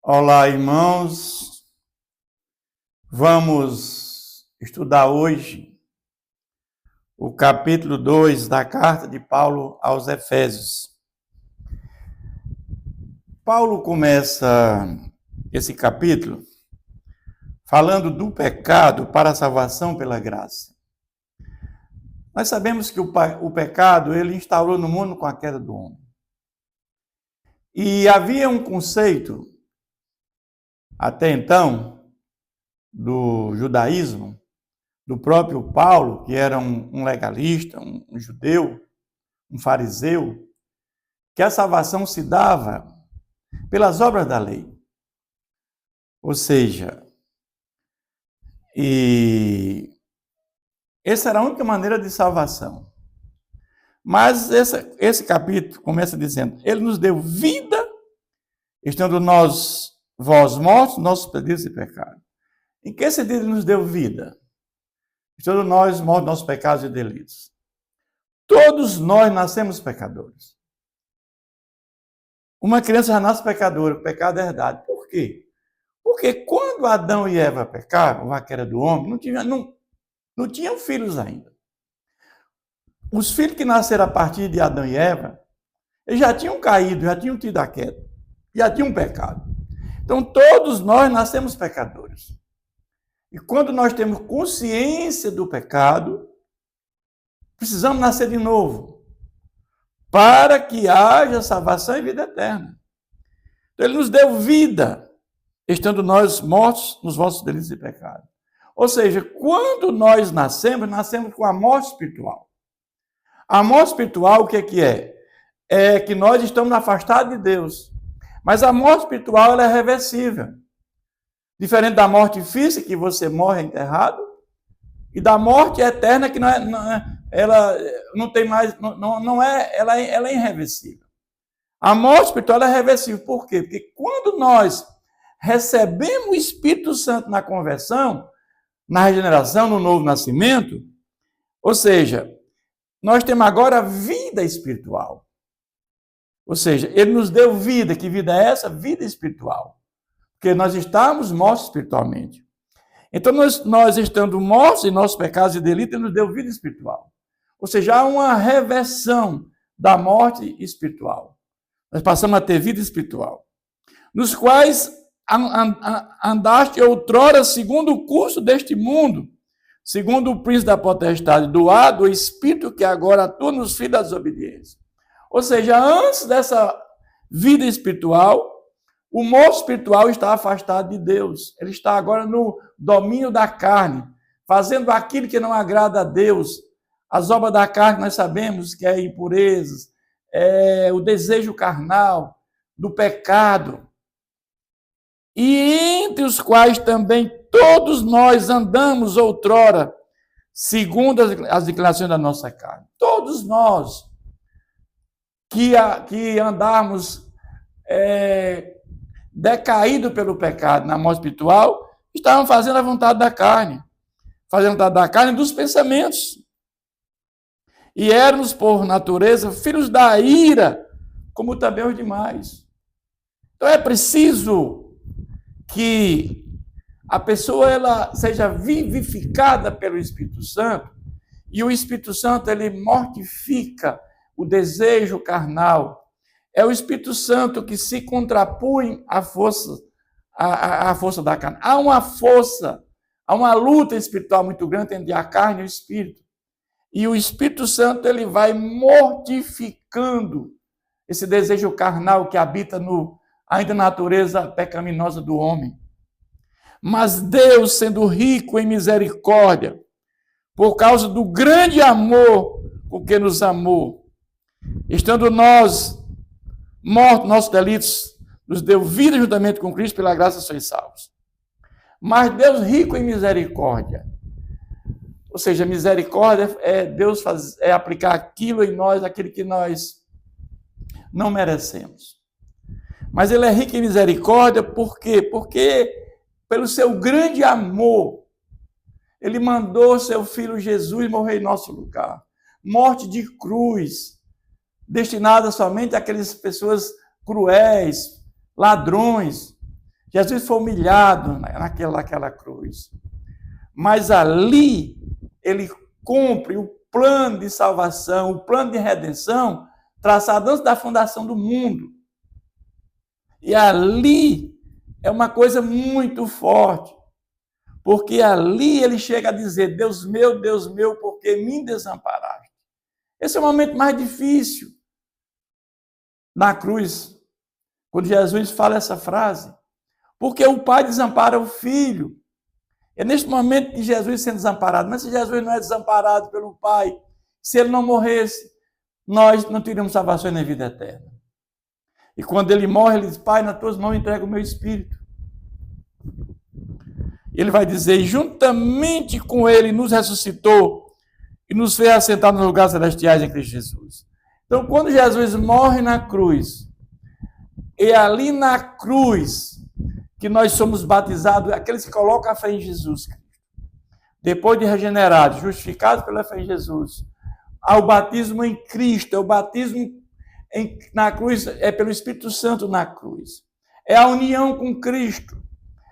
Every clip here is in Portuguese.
Olá, irmãos. Vamos estudar hoje o capítulo 2 da carta de Paulo aos Efésios. Paulo começa esse capítulo falando do pecado para a salvação pela graça. Nós sabemos que o pecado ele instaurou no mundo com a queda do homem. E havia um conceito, até então, do judaísmo, do próprio Paulo, que era um legalista, um judeu, um fariseu, que a salvação se dava pelas obras da lei. Ou seja, essa era a única maneira de salvação. Mas esse capítulo começa dizendo, ele nos deu vida, estando vós mortos, nossos delitos e pecados. Em que sentido ele nos deu vida? Estando nós mortos, nossos pecados e delitos. Todos nós nascemos pecadores. Uma criança já nasce pecadora, o pecado é herdado. Por quê? Porque quando Adão e Eva pecaram, a queda do homem, não tinham filhos ainda. Os filhos que nasceram a partir de Adão e Eva, eles já tinham caído, já tinham tido a queda, já tinham pecado. Então, todos nós nascemos pecadores. E quando nós temos consciência do pecado, precisamos nascer de novo, para que haja salvação e vida eterna. Então, ele nos deu vida, estando nós mortos nos vossos delitos e pecados. Ou seja, quando nós nascemos com a morte espiritual. A morte espiritual, o que é? É que nós estamos afastados de Deus. Mas a morte espiritual ela é reversível. Diferente da morte física, que você morre enterrado, e da morte eterna, que ela não tem mais, ela é irreversível. A morte espiritual é reversível. Por quê? Porque quando nós recebemos o Espírito Santo na conversão, na regeneração, no novo nascimento, ou seja, nós temos agora vida espiritual. Ou seja, ele nos deu vida. Que vida é essa? Vida espiritual. Porque nós estamos mortos espiritualmente. Então, nós estando mortos em nossos pecados e delitos, ele nos deu vida espiritual. Ou seja, há uma reversão da morte espiritual. Nós passamos a ter vida espiritual. Nos quais andaste outrora segundo o curso deste mundo, segundo o príncipe da potestade do ar, do espírito que agora atua nos filhos da desobediência. Ou seja, antes dessa vida espiritual, o morto espiritual está afastado de Deus. Ele está agora no domínio da carne, fazendo aquilo que não agrada a Deus. As obras da carne nós sabemos que é impurezas, é o desejo carnal, do pecado. E entre os quais também todos nós andamos outrora, segundo as inclinações da nossa carne. Todos nós que andarmos decaído pelo pecado na morte espiritual, estavam fazendo a vontade da carne. Fazendo a vontade da carne dos pensamentos. E éramos, por natureza, filhos da ira, como também os demais. Então é preciso que a pessoa ela seja vivificada pelo Espírito Santo, e o Espírito Santo ele mortifica o desejo carnal. É o Espírito Santo que se contrapõe à força da carne. Há uma força, há uma luta espiritual muito grande entre a carne e o Espírito. E o Espírito Santo ele vai mortificando esse desejo carnal que habita ainda na natureza pecaminosa do homem. Mas Deus, sendo rico em misericórdia, por causa do grande amor com que nos amou, estando nós mortos, nossos delitos, nos deu vida juntamente com Cristo, pela graça sois salvos. Mas Deus rico em misericórdia. Ou seja, misericórdia é Deus aplicar aquilo em nós, aquilo que nós não merecemos. Mas ele é rico em misericórdia, por quê? Porque pelo seu grande amor, ele mandou seu filho Jesus morrer em nosso lugar. Morte de cruz, destinada somente àquelas pessoas cruéis, ladrões, Jesus foi humilhado naquela cruz. Mas ali ele cumpre o plano de salvação, o plano de redenção, traçado antes da fundação do mundo. E ali é uma coisa muito forte, porque ali ele chega a dizer: Deus meu, por que me desamparaste? Esse é o momento mais difícil na cruz, quando Jesus fala essa frase, porque o pai desampara o filho. É neste momento de Jesus sendo desamparado. Mas se Jesus não é desamparado pelo Pai, se ele não morresse, nós não teríamos salvação nem vida eterna. E quando ele morre, ele diz: Pai, nas tuas mãos entrego o meu espírito. Ele vai dizer: juntamente com ele nos ressuscitou e nos fez assentar nos lugares celestiais em Cristo Jesus. Então, quando Jesus morre na cruz, é ali na cruz que nós somos batizados, aqueles que colocam a fé em Jesus. Depois de regenerados, justificados pela fé em Jesus, há o batismo em Cristo, é o batismo na cruz, é pelo Espírito Santo na cruz. É a união com Cristo.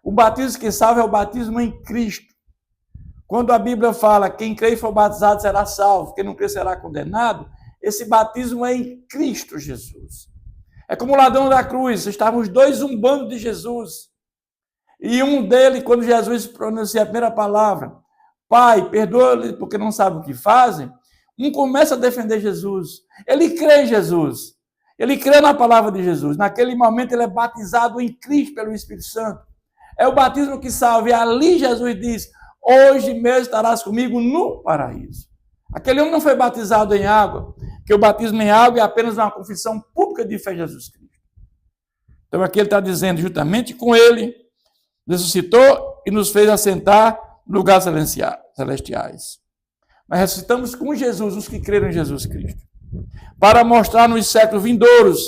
O batismo que salva é o batismo em Cristo. Quando a Bíblia fala: quem crê e for batizado será salvo, quem não crê será condenado, esse batismo é em Cristo Jesus. É como o ladrão da cruz, estavam os dois zumbando de Jesus. E um deles, quando Jesus pronuncia a primeira palavra, Pai, perdoa-lhes porque não sabem o que fazem, um começa a defender Jesus. Ele crê em Jesus. Ele crê na palavra de Jesus. Naquele momento ele é batizado em Cristo pelo Espírito Santo. É o batismo que salva. E ali Jesus diz: hoje mesmo estarás comigo no paraíso. Aquele homem não foi batizado em água, porque o batismo em água é apenas uma confissão pública de fé em Jesus Cristo. Então aqui ele está dizendo: juntamente com ele, ressuscitou e nos fez assentar em lugares celestiais. Mas ressuscitamos com Jesus, os que creram em Jesus Cristo, para mostrar nos séculos vindouros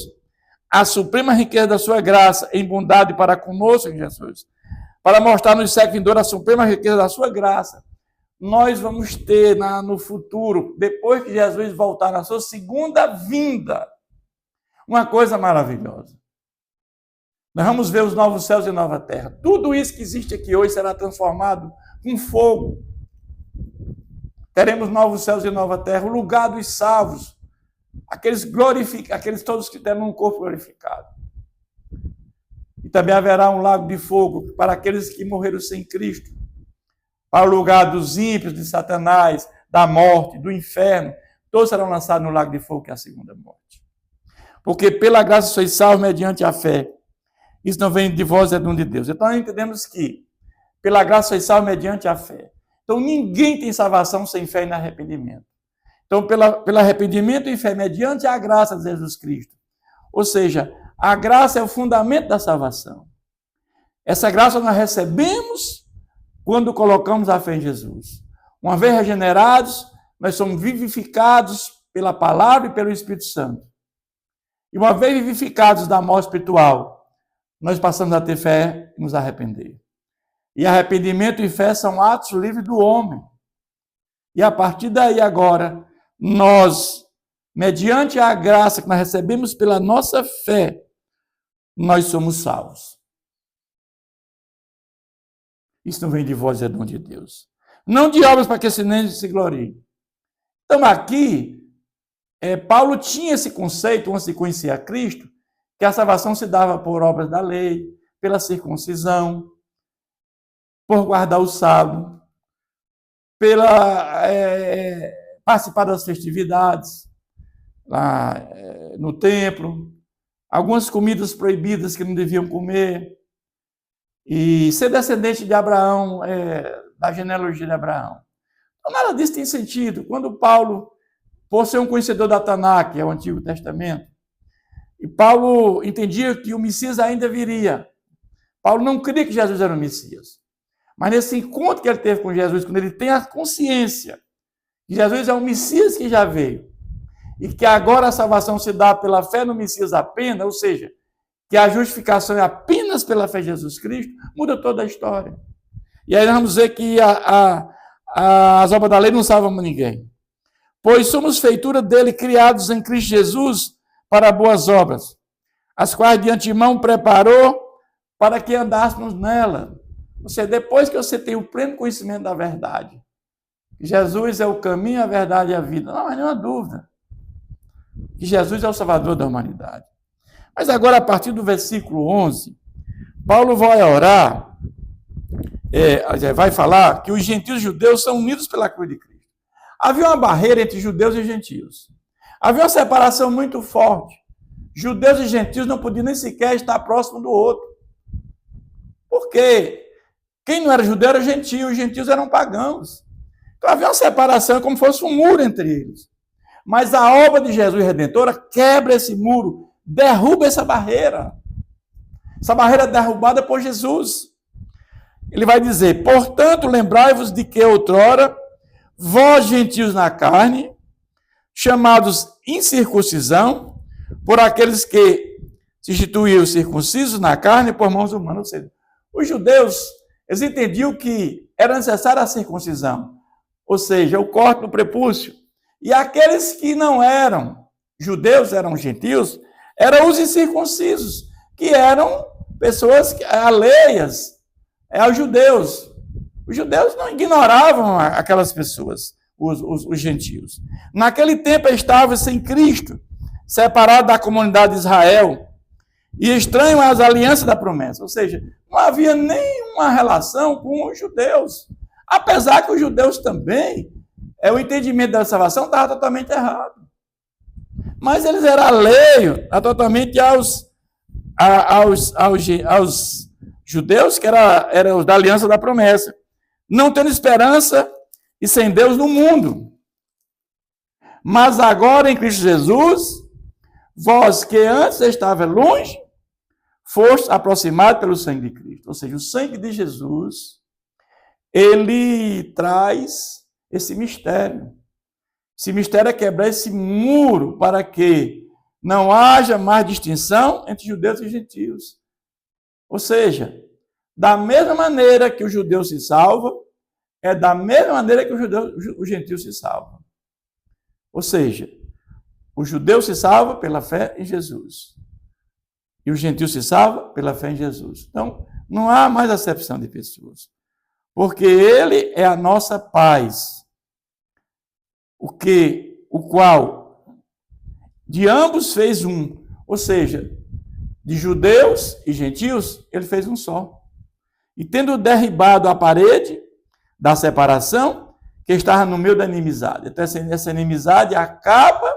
a suprema riqueza da sua graça em bondade para conosco em Jesus. Para mostrar nos séculos vindouros a suprema riqueza da sua graça. Nós vamos ter no futuro, depois que Jesus voltar na sua segunda vinda, uma coisa maravilhosa. Nós vamos ver os novos céus e nova terra. Tudo isso que existe aqui hoje será transformado com fogo. Teremos novos céus e nova terra, o lugar dos salvos, aqueles todos que terão um corpo glorificado. E também haverá um lago de fogo para aqueles que morreram sem Cristo, para o lugar dos ímpios, de Satanás, da morte, do inferno. Todos serão lançados no lago de fogo, que é a segunda morte. Porque pela graça sois salvos mediante a fé. Isso não vem de vós, é dom de Deus. Então, nós entendemos que pela graça sois salvos mediante a fé. Então, ninguém tem salvação sem fé e arrependimento. Então, pelo arrependimento e fé, mediante a graça de Jesus Cristo. Ou seja, a graça é o fundamento da salvação. Essa graça nós recebemos quando colocamos a fé em Jesus. Uma vez regenerados, nós somos vivificados pela palavra e pelo Espírito Santo. E uma vez vivificados da morte espiritual, nós passamos a ter fé e nos arrepender. E arrependimento e fé são atos livres do homem. E a partir daí agora, nós, mediante a graça que nós recebemos pela nossa fé, nós somos salvos. Isso não vem de vós, é dom de Deus. Não de obras para que esse nem se glorie. Então aqui, Paulo tinha esse conceito, antes de conhecer a Cristo, que a salvação se dava por obras da lei, pela circuncisão, por guardar o sábado, pela participar das festividades lá no templo, algumas comidas proibidas que não deviam comer, e ser descendente de Abraão, da genealogia de Abraão. Então, nada disso tem sentido. Quando Paulo, por ser um conhecedor da Tanakh, que é o Antigo Testamento, e Paulo entendia que o Messias ainda viria. Paulo não cria que Jesus era o Messias. Mas nesse encontro que ele teve com Jesus, quando ele tem a consciência que Jesus é o Messias que já veio, e que agora a salvação se dá pela fé no Messias apenas, ou seja, que a justificação é apenas pela fé em Jesus Cristo, muda toda a história. E aí nós vamos ver que as obras da lei não salvam ninguém. Pois somos feitura dele, criados em Cristo Jesus para boas obras, as quais de antemão preparou para que andássemos nela. Ou seja, depois que você tem o pleno conhecimento da verdade, Jesus é o caminho, a verdade e a vida, não há nenhuma dúvida que Jesus é o Salvador da humanidade. Mas agora, a partir do versículo 11, Paulo vai orar, vai falar que os gentios e judeus são unidos pela cruz de Cristo. Havia uma barreira entre judeus e gentios. Havia uma separação muito forte. Judeus e gentios não podiam nem sequer estar próximo do outro. Por quê? Quem não era judeu era gentio, os gentios eram pagãos. Então havia uma separação, como se fosse um muro entre eles. Mas a obra de Jesus Redentora quebra esse muro, derruba essa barreira. Essa barreira é derrubada por Jesus. Ele vai dizer, portanto, lembrai-vos de que outrora, vós gentios na carne, chamados incircuncisão, por aqueles que se instituíram circuncisos na carne por mãos humanas. Ou seja, os judeus, eles entendiam que era necessária a circuncisão, ou seja, o corte do prepúcio. E aqueles que não eram judeus, eram gentios, eram os incircuncisos, que eram pessoas alheias aos judeus. Os judeus não ignoravam aquelas pessoas, os gentios. Naquele tempo estavam sem Cristo, separados da comunidade de Israel, e estranho às alianças da promessa. Ou seja, não havia nenhuma relação com os judeus. Apesar que os judeus também, o entendimento da salvação estava totalmente errado. Mas eles eram alheios totalmente aos judeus, que eram os da aliança da promessa, não tendo esperança e sem Deus no mundo. Mas agora em Cristo Jesus, vós que antes estavam longe, foste aproximados pelo sangue de Cristo. Ou seja, o sangue de Jesus, ele traz esse mistério. Esse mistério é quebrar esse muro para que não haja mais distinção entre judeus e gentios. Ou seja, da mesma maneira que o judeu se salva, é da mesma maneira que o gentio se salva. Ou seja, o judeu se salva pela fé em Jesus. E o gentio se salva pela fé em Jesus. Então, não há mais acepção de pessoas. Porque ele é a nossa paz. O qual de ambos fez um. Ou seja, de judeus e gentios, ele fez um só. E tendo derribado a parede da separação, que estava no meio da inimizade. Então, essa inimizade acaba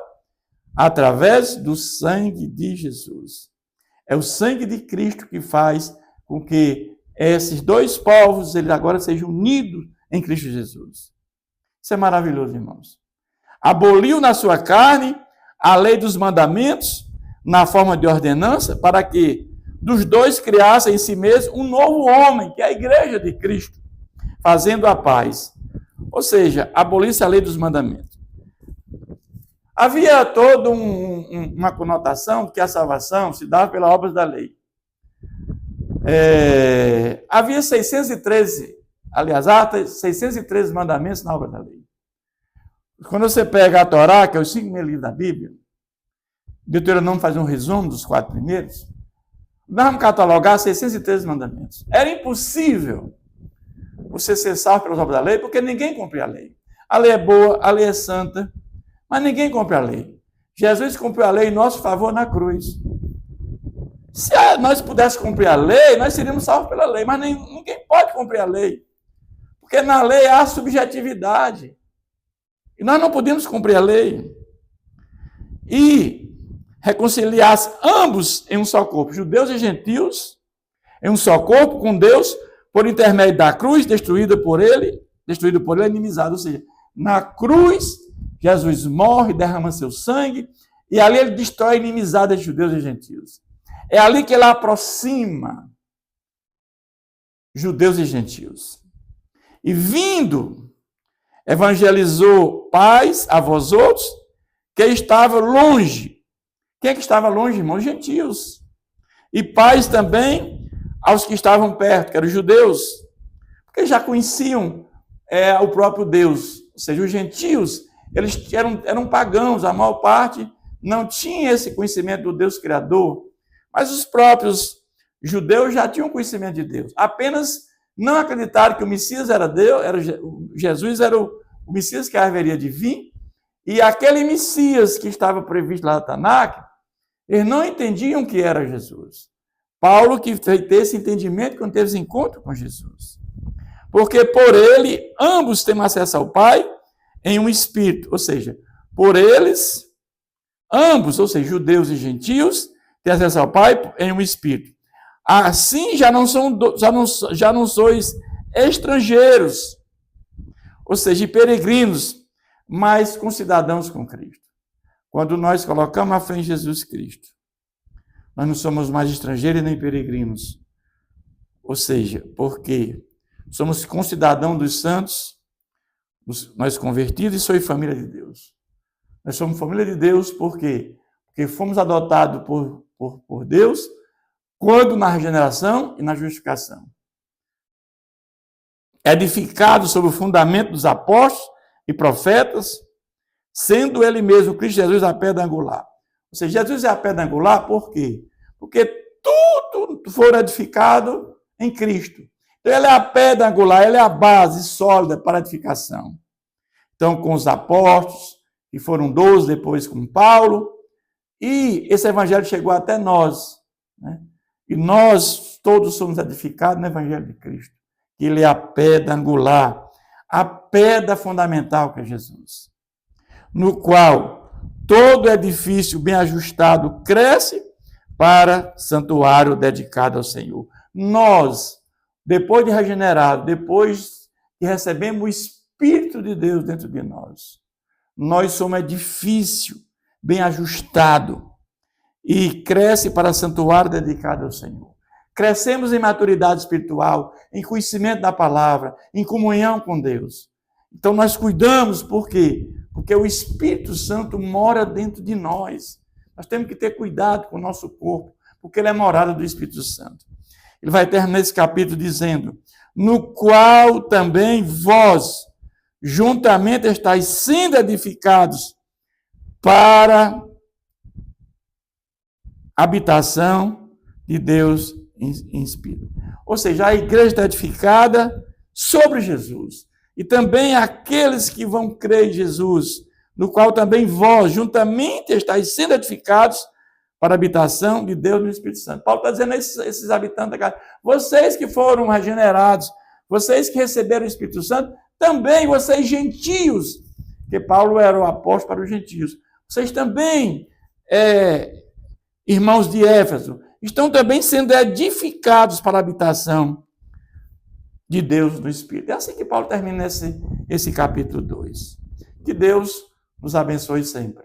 através do sangue de Jesus. É o sangue de Cristo que faz com que esses dois povos eles agora sejam unidos em Cristo Jesus. Isso é maravilhoso, irmãos. Aboliu na sua carne a lei dos mandamentos na forma de ordenança para que dos dois criasse em si mesmo um novo homem, que é a igreja de Cristo, fazendo a paz. Ou seja, abolisse a lei dos mandamentos. Havia toda uma conotação que a salvação se dava pela obra da lei. Havia 613, aliás, 613 mandamentos na obra da lei. Quando você pega a Torá, que é os 5 primeiros livros da Bíblia, Deuteronômio faz um resumo dos 4 primeiros, nós vamos catalogar 613 mandamentos. Era impossível você ser salvo pelas obras da lei, porque ninguém cumpria a lei. A lei é boa, a lei é santa, mas ninguém cumpre a lei. Jesus cumpriu a lei em nosso favor na cruz. Se nós pudéssemos cumprir a lei, nós seríamos salvos pela lei, mas ninguém pode cumprir a lei. Porque na lei há subjetividade. E nós não podemos cumprir a lei. E reconciliar ambos em um só corpo, judeus e gentios, em um só corpo com Deus, por intermédio da cruz, destruído por ele, a inimizade. Ou seja, na cruz, Jesus morre, derrama seu sangue, e ali ele destrói a inimizade de judeus e gentios. É ali que ele aproxima judeus e gentios. E vindo, evangelizou paz a vós outros, que estavam longe. Quem é que estava longe, irmãos? Gentios. E paz também aos que estavam perto, que eram os judeus, porque já conheciam o próprio Deus. Ou seja, os gentios, eles eram pagãos, a maior parte não tinha esse conhecimento do Deus Criador. Mas os próprios judeus já tinham conhecimento de Deus. Apenas não acreditaram que o Messias era Deus, Jesus era o Messias que haveria de vir, e aquele Messias que estava previsto lá na Tanakh, eles não entendiam que era Jesus. Paulo que fez esse entendimento quando teve esse encontro com Jesus. Porque por ele, ambos têm acesso ao Pai em um espírito. Ou seja, por eles, ambos, ou seja, judeus e gentios, têm acesso ao Pai em um espírito. Assim já não sois estrangeiros, ou seja, peregrinos, mas concidadãos com Cristo. Quando nós colocamos a fé em Jesus Cristo, nós não somos mais estrangeiros nem peregrinos. Ou seja, porque somos concidadãos dos santos, nós convertidos e sois família de Deus. Nós somos família de Deus por quê? Porque fomos adotados por Deus quando na regeneração e na justificação. Edificados sobre o fundamento dos apóstolos e profetas, sendo ele mesmo, Cristo Jesus, a pedra angular. Ou seja, Jesus é a pedra angular por quê? Porque tudo foi edificado em Cristo. Então, ele é a pedra angular, ele é a base sólida para a edificação. Então, com os apóstolos, que foram 12 depois com Paulo, e esse evangelho chegou até nós, né? E nós todos somos edificados no evangelho de Cristo. Ele é a pedra angular, a pedra fundamental que é Jesus, no qual todo edifício bem ajustado cresce para santuário dedicado ao Senhor. Nós, depois de regenerado, depois que recebemos o Espírito de Deus dentro de nós somos edifício bem ajustado e cresce para santuário dedicado ao Senhor. Crescemos em maturidade espiritual, em conhecimento da palavra, em comunhão com Deus. Então nós cuidamos, por quê? Porque o Espírito Santo mora dentro de nós. Nós temos que ter cuidado com o nosso corpo, porque ele é morada do Espírito Santo. Ele vai terminar esse capítulo dizendo: no qual também vós, juntamente estáis sendo edificados para habitação de Deus em Espírito. Ou seja, a igreja está edificada sobre Jesus. E também aqueles que vão crer em Jesus, no qual também vós, juntamente, estáis sendo edificados para a habitação de Deus no Espírito Santo. Paulo está dizendo a esses habitantes da casa: vocês que foram regenerados, vocês que receberam o Espírito Santo, também vocês gentios, que Paulo era o apóstolo para os gentios, vocês também, irmãos de Éfeso, estão também sendo edificados para a habitação de Deus no Espírito. É assim que Paulo termina esse capítulo 2. Que Deus nos abençoe sempre.